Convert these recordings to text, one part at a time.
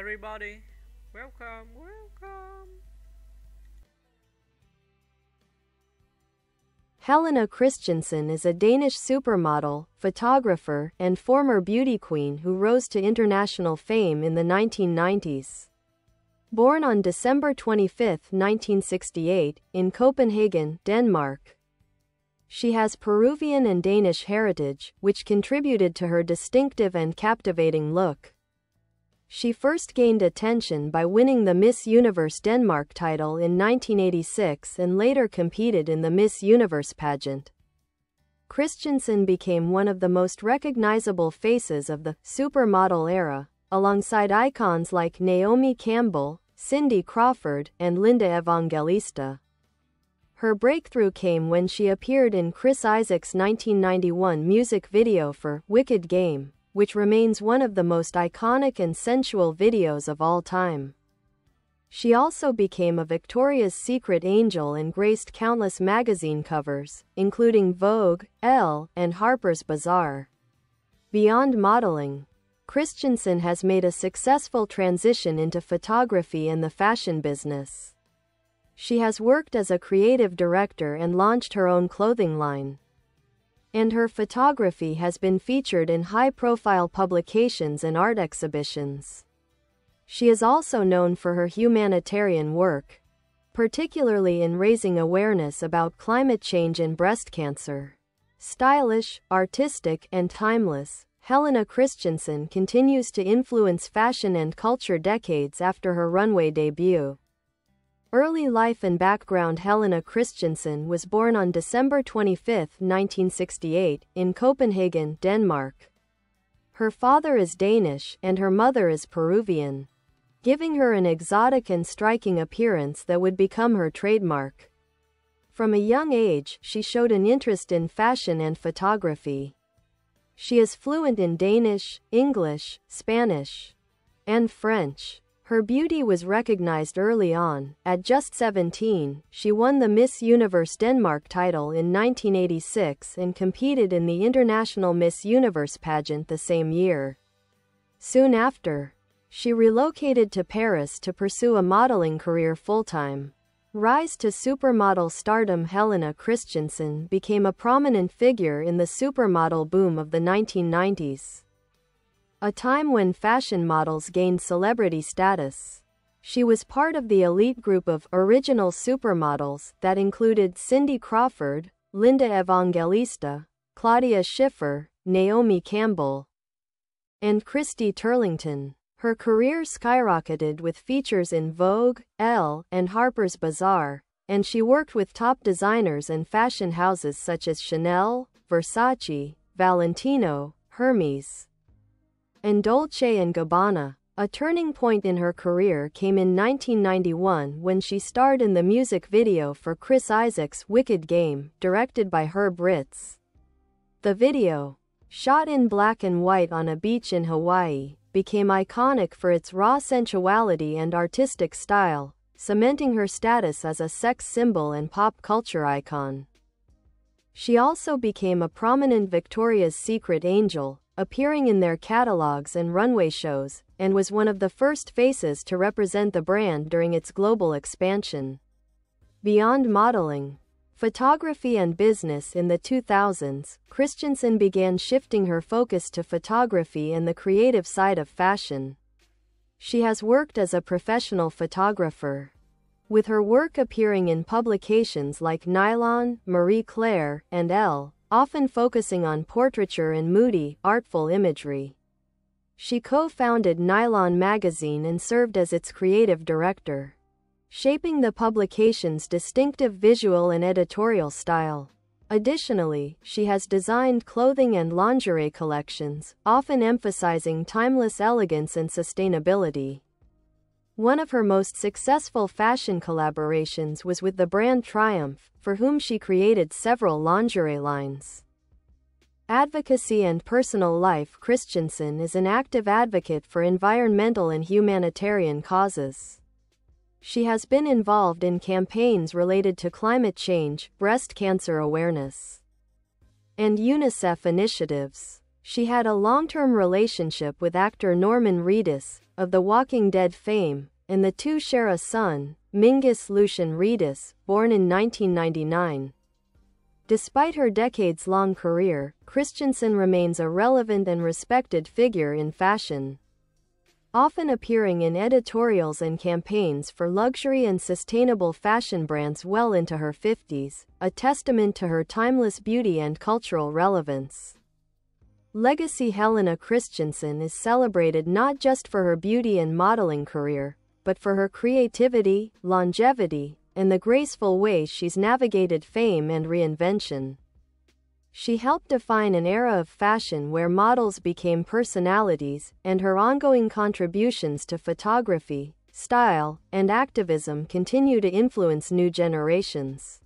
everybody. Welcome, welcome. Helena Christensen is a Danish supermodel, photographer, and former beauty queen who rose to international fame in the 1990s. Born on December 25, 1968, in Copenhagen, Denmark. She has Peruvian and Danish heritage, which contributed to her distinctive and captivating look. She first gained attention by winning the Miss Universe Denmark title in 1986 and later competed in the Miss Universe pageant. Christensen became one of the most recognizable faces of the supermodel era, alongside icons like Naomi Campbell, Cindy Crawford, and Linda Evangelista. Her breakthrough came when she appeared in Chris Isaak's 1991 music video for Wicked Game, which remains one of the most iconic and sensual videos of all time. She also became a Victoria's Secret angel and graced countless magazine covers, including Vogue, Elle, and Harper's Bazaar. Beyond modeling, Christensen has made a successful transition into photography and the fashion business. She has worked as a creative director and launched her own clothing line. And her photography has been featured in high-profile publications and art exhibitions. She is also known for her humanitarian work, particularly in raising awareness about climate change and breast cancer. Stylish, artistic, and timeless, Helena Christensen continues to influence fashion and culture decades after her runway debut. Early life and background. Helena Christensen was born on December 25, 1968, in Copenhagen, Denmark. Her father is Danish and her mother is Peruvian, giving her an exotic and striking appearance that would become her trademark. From a young age, she showed an interest in fashion and photography. She is fluent in Danish, English, Spanish, and French. Her beauty was recognized early on. At just 17, she won the Miss Universe Denmark title in 1986 and competed in the International Miss Universe pageant the same year. Soon after, she relocated to Paris to pursue a modeling career full-time. Rise to supermodel stardom. Helena Christensen became a prominent figure in the supermodel boom of the 1990s. A time when fashion models gained celebrity status. She was part of the elite group of original supermodels that included Cindy Crawford, Linda Evangelista, Claudia Schiffer, Naomi Campbell, and Christy Turlington. Her career skyrocketed with features in Vogue, Elle, and Harper's Bazaar, and she worked with top designers and fashion houses such as Chanel, Versace, Valentino, Hermes, and Dolce & Gabbana. A turning point in her career came in 1991 when she starred in the music video for Chris Isaak's Wicked Game, directed by Harper. The video, shot in black and white on a beach in Hawaii, became iconic for its raw sensuality and artistic style, cementing her status as a sex symbol and pop culture icon. She also became a prominent Victoria's Secret angel, appearing in their catalogs and runway shows, and was one of the first faces to represent the brand during its global expansion. Beyond modeling, photography and business. In the 2000s, Christensen began shifting her focus to photography and the creative side of fashion. She has worked as a professional photographer, with her work appearing in publications like Nylon, Marie Claire, and Elle, often focusing on portraiture and moody, artful imagery. She co-founded Nylon magazine and served as its creative director, shaping the publication's distinctive visual and editorial style. Additionally, she has designed clothing and lingerie collections, often emphasizing timeless elegance and sustainability. One of her most successful fashion collaborations was with the brand Triumph, for whom she created several lingerie lines. Advocacy and personal life. Christensen is an active advocate for environmental and humanitarian causes. She has been involved in campaigns related to climate change, breast cancer awareness, and UNICEF initiatives. She had a long-term relationship with actor Norman Reedus, of The Walking Dead fame, and the two share a son, Mingus Lucian Reedus, born in 1999. Despite her decades-long career, Christensen remains a relevant and respected figure in fashion, often appearing in editorials and campaigns for luxury and sustainable fashion brands well into her 50s, a testament to her timeless beauty and cultural relevance. Legacy Helena Christensen is celebrated not just for her beauty and modeling career, but for her creativity, longevity, and the graceful way she's navigated fame and reinvention. She helped define an era of fashion where models became personalities, and her ongoing contributions to photography, style, and activism continue to influence new generations.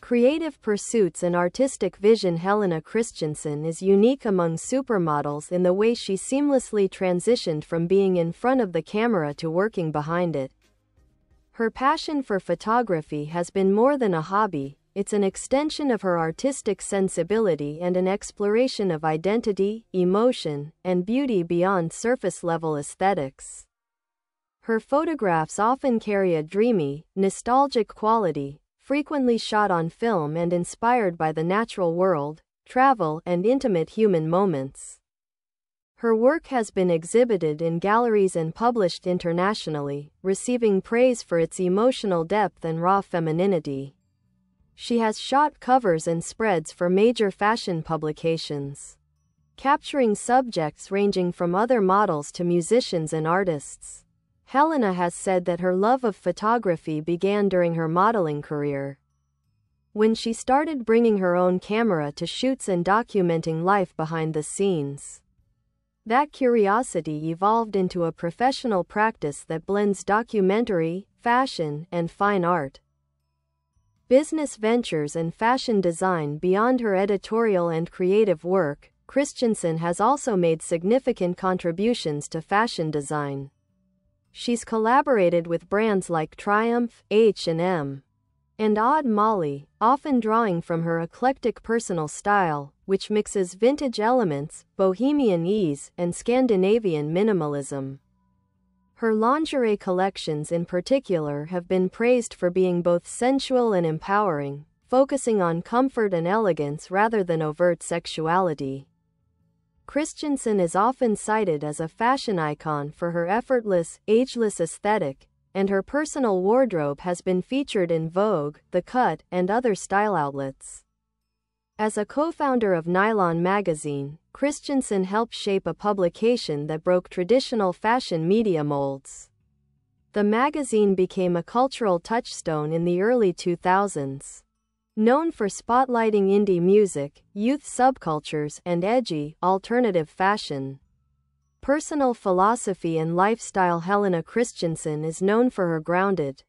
Creative pursuits and artistic vision. Helena Christensen is unique among supermodels in the way she seamlessly transitioned from being in front of the camera to working behind it. Her passion for photography has been more than a hobby, it's an extension of her artistic sensibility and an exploration of identity, emotion, and beauty beyond surface-level aesthetics. Her photographs often carry a dreamy, nostalgic quality, frequently shot on film and inspired by the natural world, travel, and intimate human moments. Her work has been exhibited in galleries and published internationally, receiving praise for its emotional depth and raw femininity. She has shot covers and spreads for major fashion publications, capturing subjects ranging from other models to musicians and artists. Helena has said that her love of photography began during her modeling career, when she started bringing her own camera to shoots and documenting life behind the scenes. That curiosity evolved into a professional practice that blends documentary, fashion, and fine art. Business ventures and fashion design. Beyond her editorial and creative work, Christensen has also made significant contributions to fashion design. She's collaborated with brands like Triumph, H&M, and Odd Molly, often drawing from her eclectic personal style, which mixes vintage elements, bohemian ease, and Scandinavian minimalism. Her lingerie collections in particular have been praised for being both sensual and empowering, focusing on comfort and elegance rather than overt sexuality. Christensen is often cited as a fashion icon for her effortless, ageless aesthetic, and her personal wardrobe has been featured in Vogue, The Cut, and other style outlets. As a co-founder of Nylon magazine, Christensen helped shape a publication that broke traditional fashion media molds. The magazine became a cultural touchstone in the early 2000s. Known for spotlighting indie music, youth subcultures, and edgy, alternative fashion, personal philosophy and lifestyle. Helena Christensen is known for her grounded,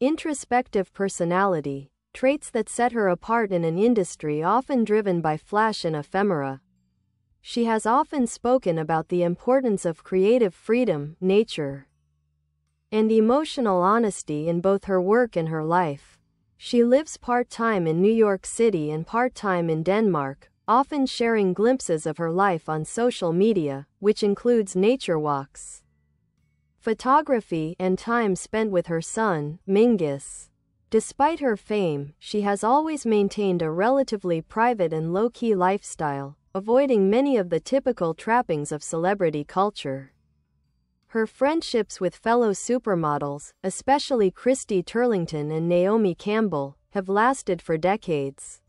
introspective personality, traits that set her apart in an industry often driven by flash and ephemera. She has often spoken about the importance of creative freedom, nature, and emotional honesty in both her work and her life. She lives part-time in New York City and part-time in Denmark, often sharing glimpses of her life on social media, which includes nature walks, photography, and time spent with her son, Mingus. Despite her fame, she has always maintained a relatively private and low-key lifestyle, avoiding many of the typical trappings of celebrity culture. Her friendships with fellow supermodels, especially Christy Turlington and Naomi Campbell, have lasted for decades.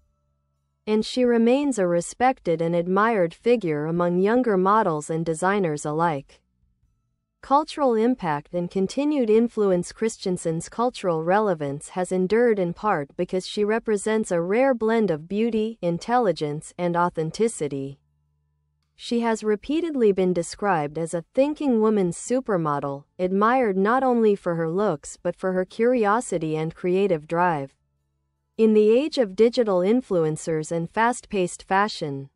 And she remains a respected and admired figure among younger models and designers alike. Cultural impact and continued influence. Christensen's cultural relevance has endured in part because she represents a rare blend of beauty, intelligence, and authenticity. She has repeatedly been described as a thinking woman's supermodel, admired not only for her looks but for her curiosity and creative drive. In the age of digital influencers and fast-paced fashion,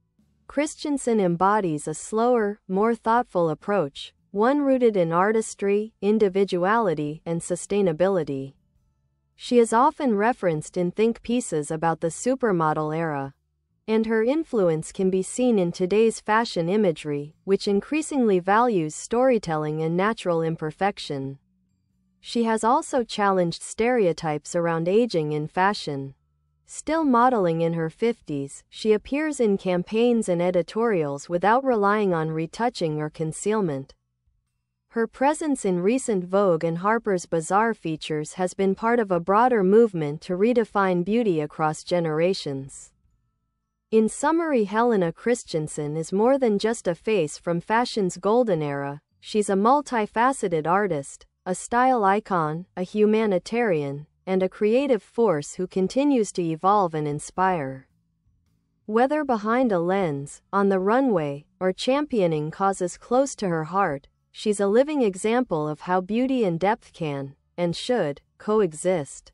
Christensen embodies a slower, more thoughtful approach, one rooted in artistry, individuality, and sustainability. She is often referenced in think pieces about the supermodel era, and her influence can be seen in today's fashion imagery, which increasingly values storytelling and natural imperfection. She has also challenged stereotypes around aging in fashion. Still modeling in her 50s, she appears in campaigns and editorials without relying on retouching or concealment. Her presence in recent Vogue and Harper's Bazaar features has been part of a broader movement to redefine beauty across generations. In summary, Helena Christensen is more than just a face from fashion's golden era. She's a multifaceted artist, a style icon, a humanitarian, and a creative force who continues to evolve and inspire. Whether behind a lens, on the runway, or championing causes close to her heart, she's a living example of how beauty and depth can, and should, coexist.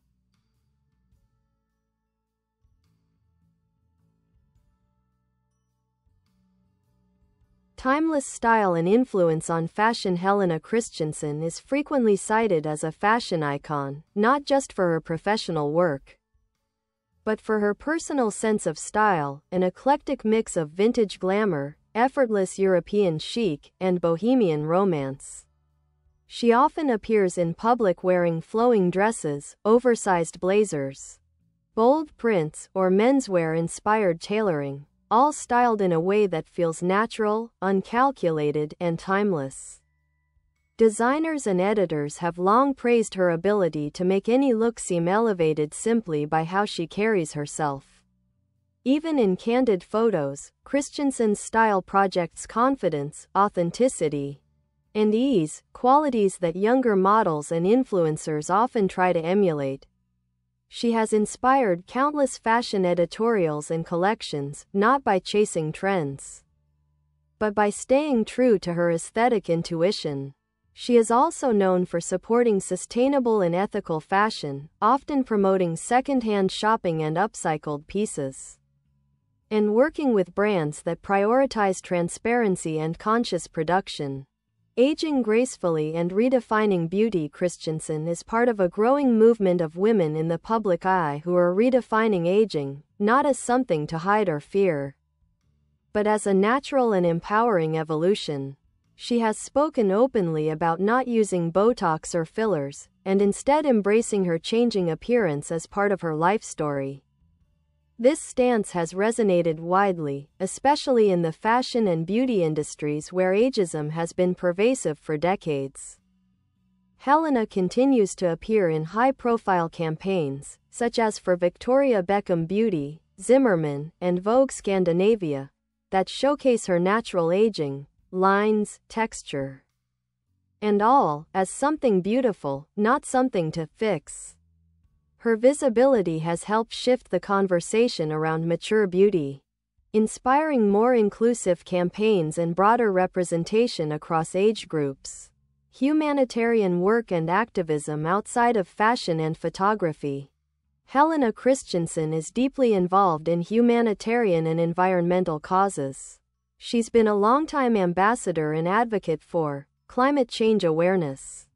Timeless style and influence on fashion. Helena Christensen is frequently cited as a fashion icon, not just for her professional work, but for her personal sense of style, an eclectic mix of vintage glamour, effortless European chic, and bohemian romance. She often appears in public wearing flowing dresses, oversized blazers, bold prints, or menswear-inspired tailoring, all styled in a way that feels natural, uncalculated, and timeless. Designers and editors have long praised her ability to make any look seem elevated simply by how she carries herself. Even in candid photos, Christensen's style projects confidence, authenticity, and ease, qualities that younger models and influencers often try to emulate. She has inspired countless fashion editorials and collections, not by chasing trends, but by staying true to her aesthetic intuition. She is also known for supporting sustainable and ethical fashion, often promoting second-hand shopping and upcycled pieces, and working with brands that prioritize transparency and conscious production. Aging gracefully and redefining beauty. Christensen is part of a growing movement of women in the public eye who are redefining aging, not as something to hide or fear, but as a natural and empowering evolution. She has spoken openly about not using Botox or fillers, and instead embracing her changing appearance as part of her life story. This stance has resonated widely, especially in the fashion and beauty industries where ageism has been pervasive for decades. Helena continues to appear in high-profile campaigns, such as for Victoria Beckham Beauty, Zimmermann, and Vogue Scandinavia, that showcase her natural aging, lines, texture, and all, as something beautiful, not something to fix. Her visibility has helped shift the conversation around mature beauty, inspiring more inclusive campaigns and broader representation across age groups. Humanitarian work and activism. Outside of fashion and photography, Helena Christensen is deeply involved in humanitarian and environmental causes. She's been a longtime ambassador and advocate for climate change awareness,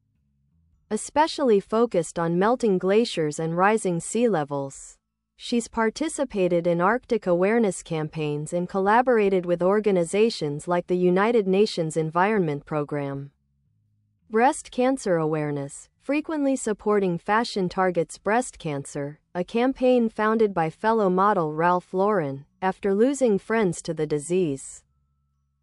especially focused on melting glaciers and rising sea levels. She's participated in Arctic awareness campaigns and collaborated with organizations like the United Nations Environment Program. Breast cancer awareness, frequently supporting Fashion Targets Breast Cancer, a campaign founded by fellow model Ralph Lauren, after losing friends to the disease.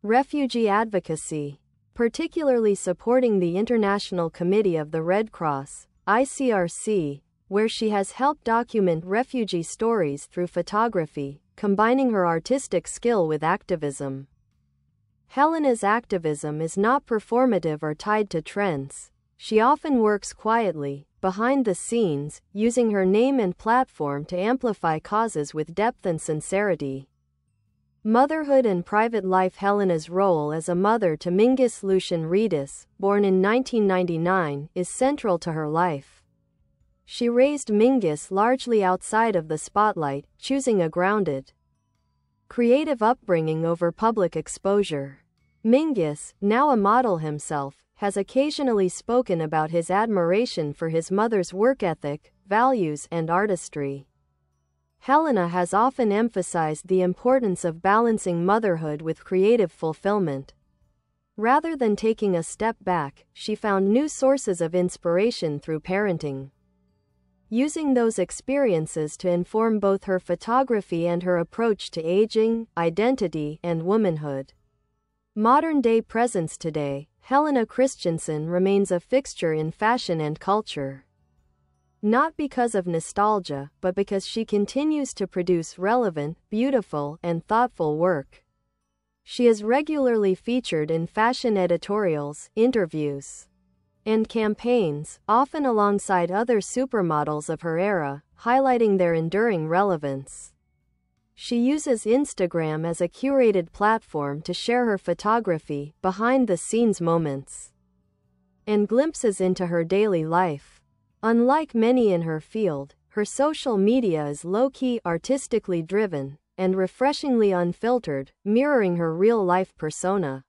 Refugee advocacy, particularly supporting the International Committee of the Red Cross, ICRC, where she has helped document refugee stories through photography, combining her artistic skill with activism. Helena's activism is not performative or tied to trends. She often works quietly, behind the scenes, using her name and platform to amplify causes with depth and sincerity. Motherhood and private life. Helena's role as a mother to Mingus Lucian Redis, born in 1999, is central to her life. She raised Mingus largely outside of the spotlight, choosing a grounded, creative upbringing over public exposure. Mingus, now a model himself, has occasionally spoken about his admiration for his mother's work ethic, values, and artistry. Helena has often emphasized the importance of balancing motherhood with creative fulfillment. Rather than taking a step back, she found new sources of inspiration through parenting, using those experiences to inform both her photography and her approach to aging, identity, and womanhood. Modern-day presence today, Helena Christensen remains a fixture in fashion and culture. Not because of nostalgia, but because she continues to produce relevant, beautiful, and thoughtful work. She is regularly featured in fashion editorials, interviews, and campaigns, often alongside other supermodels of her era, highlighting their enduring relevance. She uses Instagram as a curated platform to share her photography, behind-the-scenes moments, and glimpses into her daily life. Unlike many in her field, her social media is low-key, artistically driven, and refreshingly unfiltered, mirroring her real-life persona.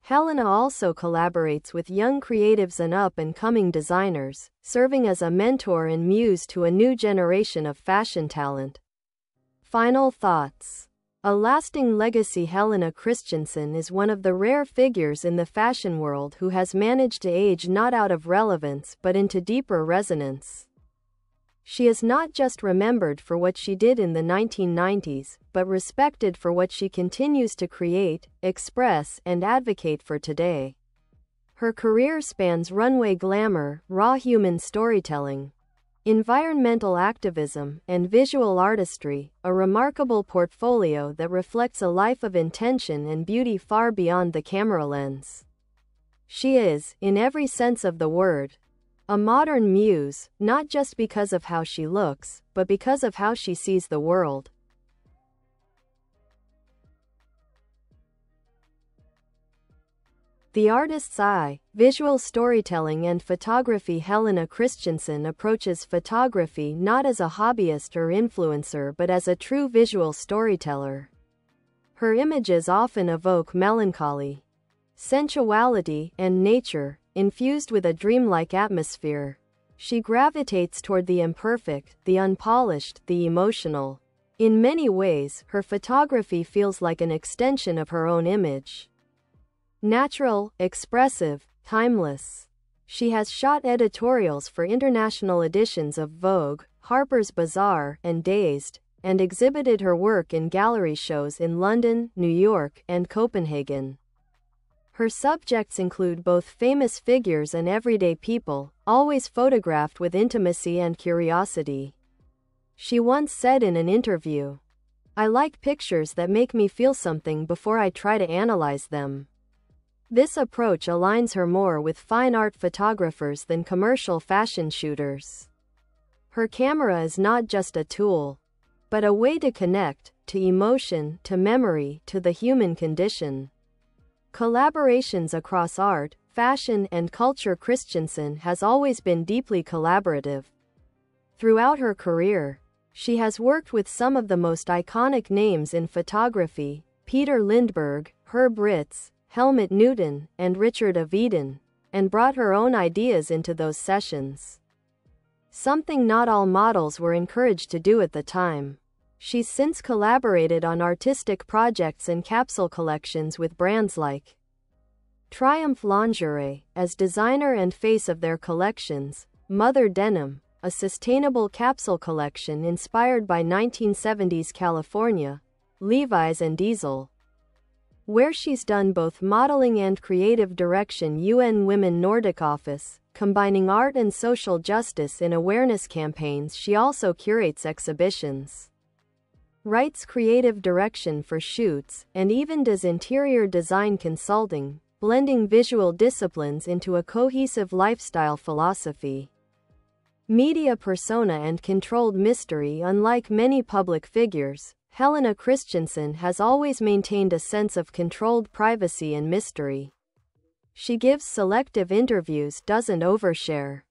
Helena also collaborates with young creatives and up-and-coming designers, serving as a mentor and muse to a new generation of fashion talent. Final thoughts. A lasting legacy. Helena Christensen is one of the rare figures in the fashion world who has managed to age not out of relevance but into deeper resonance. She is not just remembered for what she did in the 1990s, but respected for what she continues to create, express, and advocate for today. Her career spans runway glamour, raw human storytelling, environmental activism, and visual artistry, a remarkable portfolio that reflects a life of intention and beauty far beyond the camera lens. She is, in every sense of the word, a modern muse, not just because of how she looks, but because of how she sees the world. The artist's eye, visual storytelling and photography. Helena Christensen approaches photography not as a hobbyist or influencer but as a true visual storyteller. Her images often evoke melancholy, sensuality, and nature, infused with a dreamlike atmosphere. She gravitates toward the imperfect, the unpolished, the emotional. In many ways, her photography feels like an extension of her own image. Natural, expressive, timeless. She has shot editorials for international editions of Vogue, Harper's Bazaar, and Dazed, and exhibited her work in gallery shows in London, New York, and Copenhagen. Her subjects include both famous figures and everyday people, always photographed with intimacy and curiosity. She once said in an interview, "I like pictures that make me feel something before I try to analyze them." This approach aligns her more with fine art photographers than commercial fashion shooters. Her camera is not just a tool, but a way to connect, to emotion, to memory, to the human condition. Collaborations across art, fashion, and culture. Christensen has always been deeply collaborative. Throughout her career, she has worked with some of the most iconic names in photography: Peter Lindbergh, Herb Ritts, Helmut Newton, and Richard Avedon, and brought her own ideas into those sessions. Something not all models were encouraged to do at the time. She's since collaborated on artistic projects and capsule collections with brands like Triumph Lingerie, as designer and face of their collections, Mother Denim, a sustainable capsule collection inspired by 1970s California, Levi's, and Diesel, where she's done both modeling and creative direction. UN Women Nordic Office, combining art and social justice in awareness campaigns. She also curates exhibitions, writes creative direction for shoots, and even does interior design consulting, blending visual disciplines into a cohesive lifestyle philosophy. Media persona and controlled mystery. Unlike many public figures, Helena Christensen has always maintained a sense of controlled privacy and mystery. She gives selective interviews, doesn't overshare,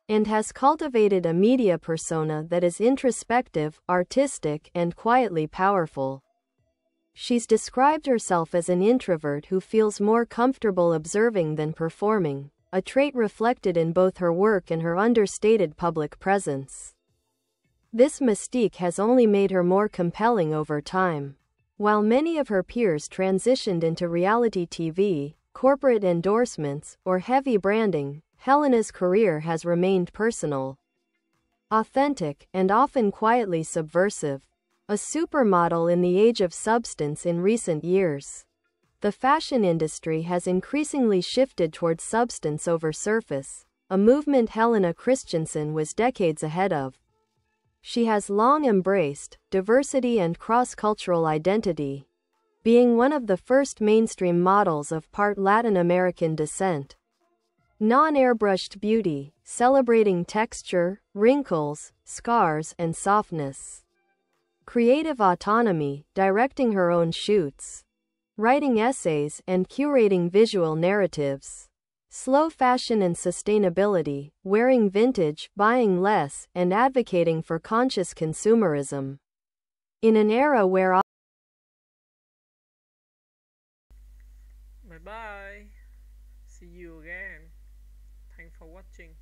and has cultivated a media persona that is introspective, artistic, and quietly powerful. She's described herself as an introvert who feels more comfortable observing than performing, a trait reflected in both her work and her understated public presence. This mystique has only made her more compelling over time. While many of her peers transitioned into reality TV, corporate endorsements, or heavy branding, Helena's career has remained personal, authentic, and often quietly subversive. A supermodel in the age of substance in recent years. The fashion industry has increasingly shifted towards substance over surface, a movement Helena Christensen was decades ahead of. She has long embraced diversity and cross-cultural identity, being one of the first mainstream models of part Latin American descent. Non-airbrushed beauty, celebrating texture, wrinkles, scars, and softness. Creative autonomy, directing her own shoots, writing essays, and curating visual narratives. Slow fashion and sustainability, wearing vintage, buying less, and advocating for conscious consumerism. In an era where Bye bye. See you again. Thanks for watching.